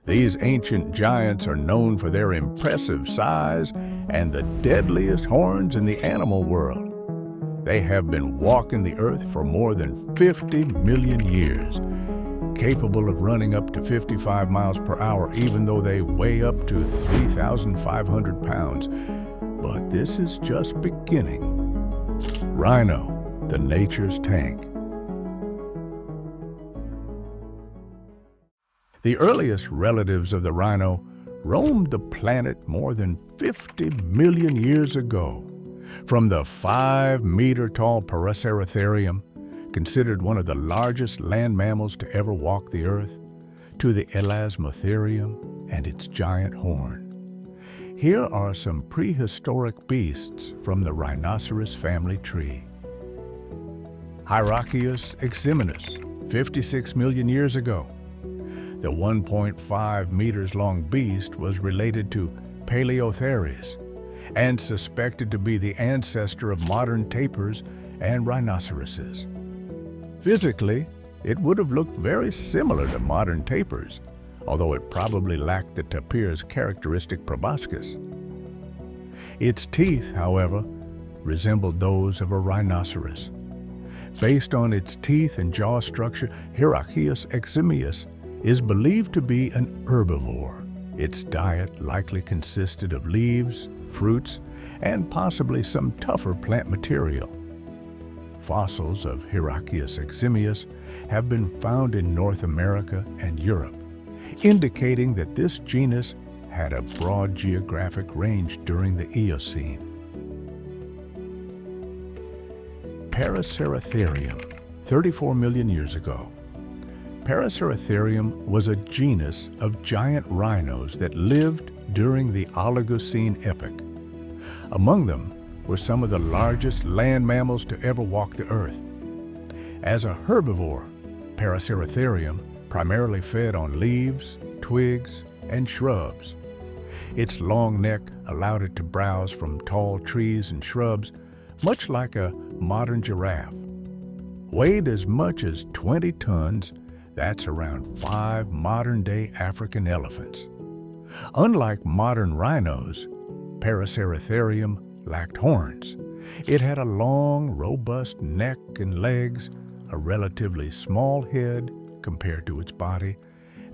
These ancient giants are known for their impressive size and the deadliest horns in the animal world. They have been walking the earth for more than 50 million years, capable of running up to 55 miles per hour even though they weigh up to 3,500 pounds. But this is just beginning. Rhino, the nature's tank. The earliest relatives of the rhino roamed the planet more than 50 million years ago. From the 5-meter-tall Paraceratherium, considered one of the largest land mammals to ever walk the earth, to the Elasmotherium and its giant horn. Here are some prehistoric beasts from the rhinoceros family tree. Hyraceus eximinus, 56 million years ago. The 1.5 meters long beast was related to Paleotheres and suspected to be the ancestor of modern tapirs and rhinoceroses. Physically, it would have looked very similar to modern tapirs, although it probably lacked the tapir's characteristic proboscis. Its teeth, however, resembled those of a rhinoceros. Based on its teeth and jaw structure, Hyraceus eximinus is believed to be an herbivore. Its diet likely consisted of leaves, fruits, and possibly some tougher plant material. Fossils of Hyraceus eximinus have been found in North America and Europe, indicating that this genus had a broad geographic range during the Eocene. Paraceratherium, 34 million years ago. Paraceratherium was a genus of giant rhinos that lived during the Oligocene epoch. Among them were some of the largest land mammals to ever walk the earth. As a herbivore, Paraceratherium primarily fed on leaves, twigs, and shrubs. Its long neck allowed it to browse from tall trees and shrubs, much like a modern giraffe. Weighed as much as 20 tons, that's around 5 modern-day African elephants. Unlike modern rhinos, Paraceratherium lacked horns. It had a long, robust neck and legs, a relatively small head compared to its body,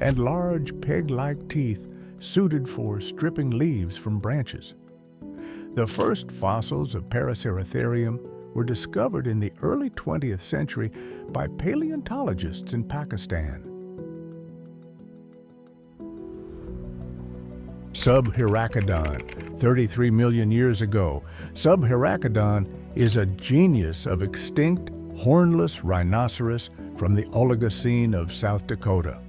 and large peg-like teeth suited for stripping leaves from branches. The first fossils of Paraceratherium were discovered in the early 20th century by paleontologists in Pakistan. Subhyrachodon, 33 million years ago. Subhyrachodon is a genus of extinct hornless rhinoceros from the Oligocene of South Dakota.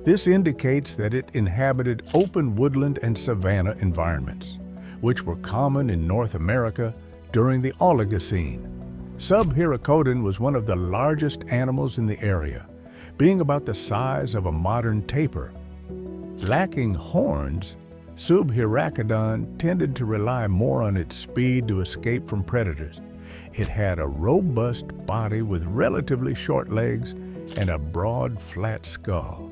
This indicates that it inhabited open woodland and savanna environments, which were common in North America during the Oligocene. Subhyrachodon was one of the largest animals in the area, being about the size of a modern tapir. Lacking horns, Subhyrachodon tended to rely more on its speed to escape from predators. It had a robust body with relatively short legs and a broad, flat skull.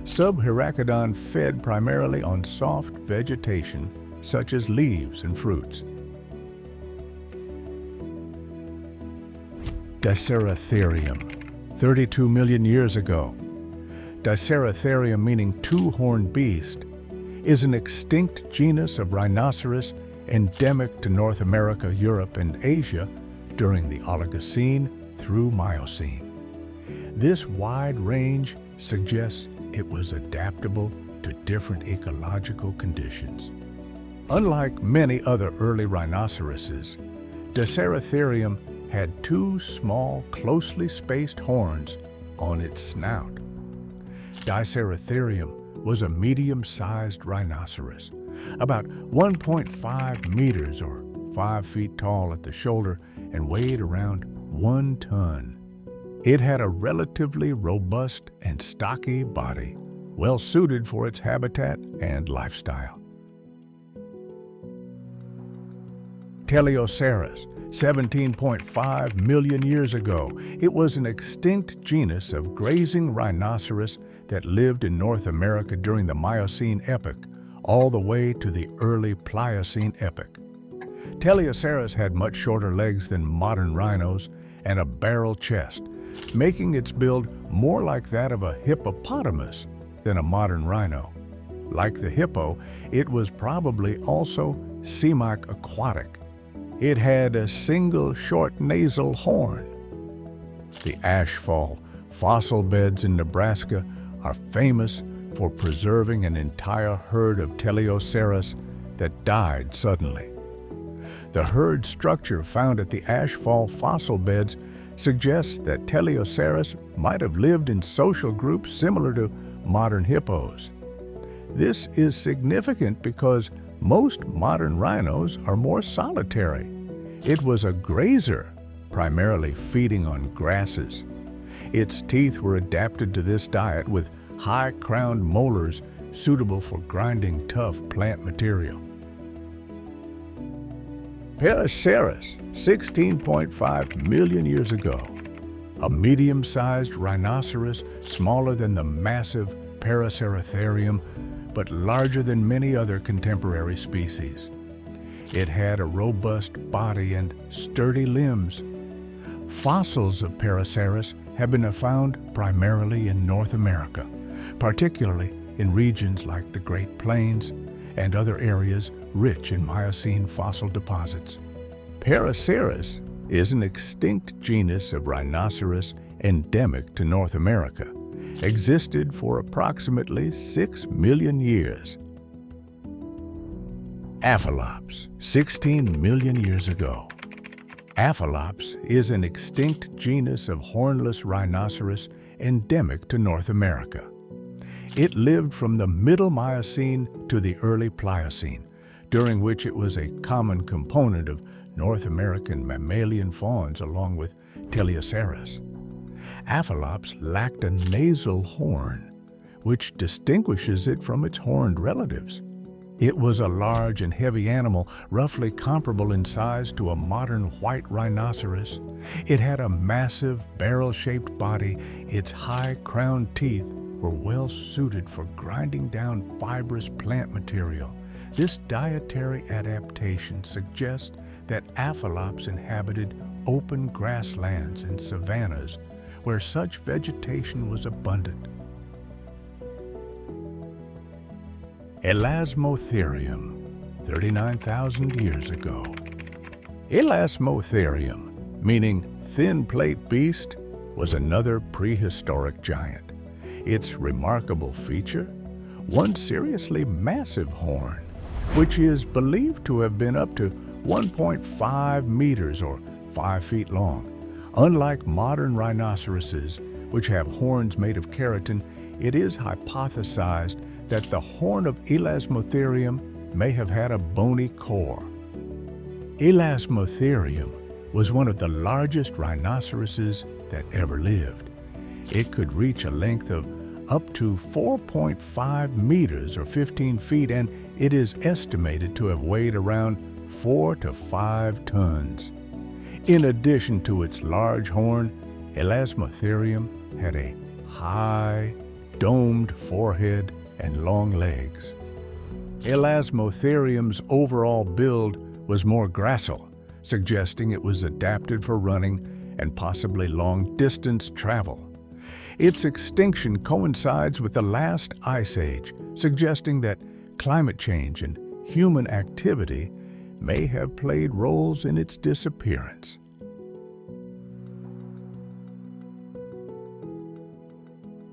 Subhyrachodon fed primarily on soft vegetation, such as leaves and fruits. Diceratherium, 32 million years ago. Diceratherium, meaning two-horned beast, is an extinct genus of rhinoceros endemic to North America, Europe, and Asia during the Oligocene through Miocene. This wide range suggests it was adaptable to different ecological conditions. Unlike many other early rhinoceroses, Diceratherium had two small, closely spaced horns on its snout. Diceratherium was a medium-sized rhinoceros, about 1.5 meters or 5 feet tall at the shoulder and weighed around 1 ton. It had a relatively robust and stocky body, well suited for its habitat and lifestyle. Teleoceras, 17.5 million years ago. It was an extinct genus of grazing rhinoceros that lived in North America during the Miocene epoch all the way to the early Pliocene epoch. Teleoceras had much shorter legs than modern rhinos and a barrel chest, making its build more like that of a hippopotamus than a modern rhino. Like the hippo, it was probably also semi-aquatic. It had a single short nasal horn. The ashfall fossil beds in Nebraska are famous for preserving an entire herd of teleoceras that died suddenly. The herd structure found at the ashfall fossil beds suggests that teleoceras might have lived in social groups similar to modern hippos. This is significant because most modern rhinos are more solitary. It was a grazer, primarily feeding on grasses. Its teeth were adapted to this diet with high-crowned molars suitable for grinding tough plant material. Paraceras, 16.5 million years ago. A medium-sized rhinoceros smaller than the massive Paraceratherium, but larger than many other contemporary species. It had a robust body and sturdy limbs. Fossils of Paraceras have been found primarily in North America, particularly in regions like the Great Plains and other areas rich in Miocene fossil deposits. Paraceras is an extinct genus of rhinoceros endemic to North America, existed for approximately 6 million years. Aphalops, 16 million years ago. Aphalops is an extinct genus of hornless rhinoceros endemic to North America. It lived from the Middle Miocene to the early Pliocene, during which it was a common component of North American mammalian fauns along with Teleoceras. Aphalops lacked a nasal horn, which distinguishes it from its horned relatives. It was a large and heavy animal, roughly comparable in size to a modern white rhinoceros. It had a massive, barrel-shaped body. Its high-crowned teeth were well suited for grinding down fibrous plant material. This dietary adaptation suggests that aphalops inhabited open grasslands and savannas where such vegetation was abundant. Elasmotherium, 39,000 years ago. Elasmotherium, meaning thin plate beast, was another prehistoric giant. Its remarkable feature, one seriously massive horn, which is believed to have been up to 1.5 meters or 5 feet long. Unlike modern rhinoceroses, which have horns made of keratin, it is hypothesized that the horn of Elasmotherium may have had a bony core. Elasmotherium was one of the largest rhinoceroses that ever lived. It could reach a length of up to 4.5 meters or 15 feet, and it is estimated to have weighed around 4 to 5 tons. In addition to its large horn, Elasmotherium had a high, domed forehead and long legs. Elasmotherium's overall build was more gracile, suggesting it was adapted for running and possibly long-distance travel. Its extinction coincides with the last ice age, suggesting that climate change and human activity may have played roles in its disappearance.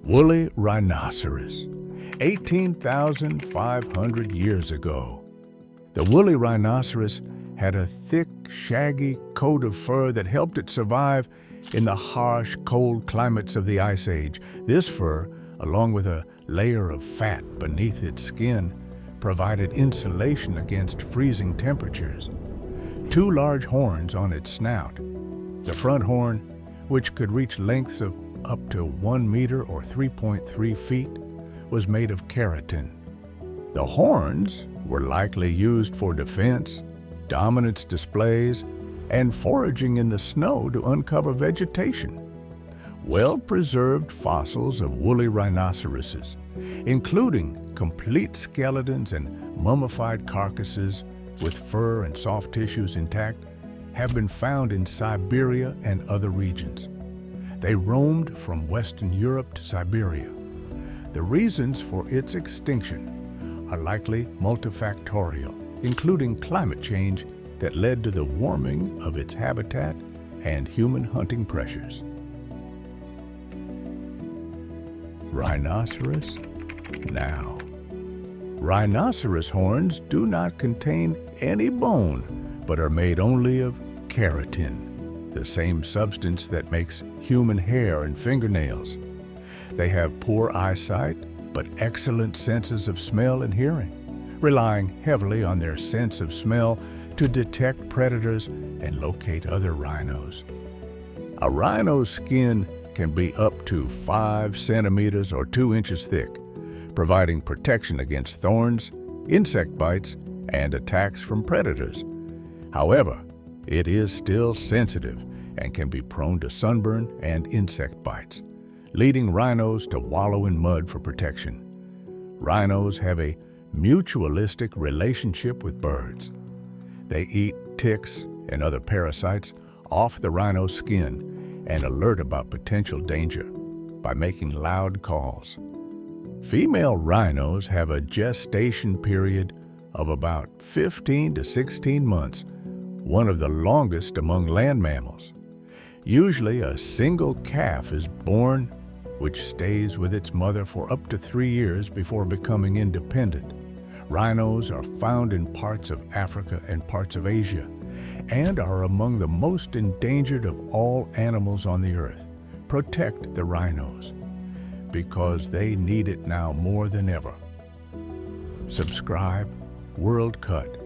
Woolly rhinoceros, 18,500 years ago. The woolly rhinoceros had a thick, shaggy coat of fur that helped it survive in the harsh, cold climates of the Ice Age. This fur, along with a layer of fat beneath its skin, provided insulation against freezing temperatures. 2 large horns on its snout. The front horn, which could reach lengths of up to 1 meter or 3.3 feet, was made of keratin. The horns were likely used for defense, dominance displays, and foraging in the snow to uncover vegetation. well-preserved fossils of woolly rhinoceroses, including complete skeletons and mummified carcasses with fur and soft tissues intact, have been found in Siberia and other regions. They roamed from Western Europe to Siberia. The reasons for its extinction are likely multifactorial, including climate change that led to the warming of its habitat and human hunting pressures. Rhinoceros? Now, rhinoceros horns do not contain any bone, but are made only of keratin, the same substance that makes human hair and fingernails. They have poor eyesight, but excellent senses of smell and hearing, relying heavily on their sense of smell to detect predators and locate other rhinos. A rhino's skin can be up to 5 centimeters or 2 inches thick, providing protection against thorns, insect bites, and attacks from predators. However, it is still sensitive and can be prone to sunburn and insect bites, leading rhinos to wallow in mud for protection. Rhinos have a mutualistic relationship with birds. They eat ticks and other parasites off the rhino's skin and alert about potential danger by making loud calls. Female rhinos have a gestation period of about 15 to 16 months, one of the longest among land mammals. Usually a single calf is born, which stays with its mother for up to 3 years before becoming independent. Rhinos are found in parts of Africa and parts of Asia, and are among the most endangered of all animals on the earth. Protect the rhinos, because they need it now more than ever. Subscribe World Cut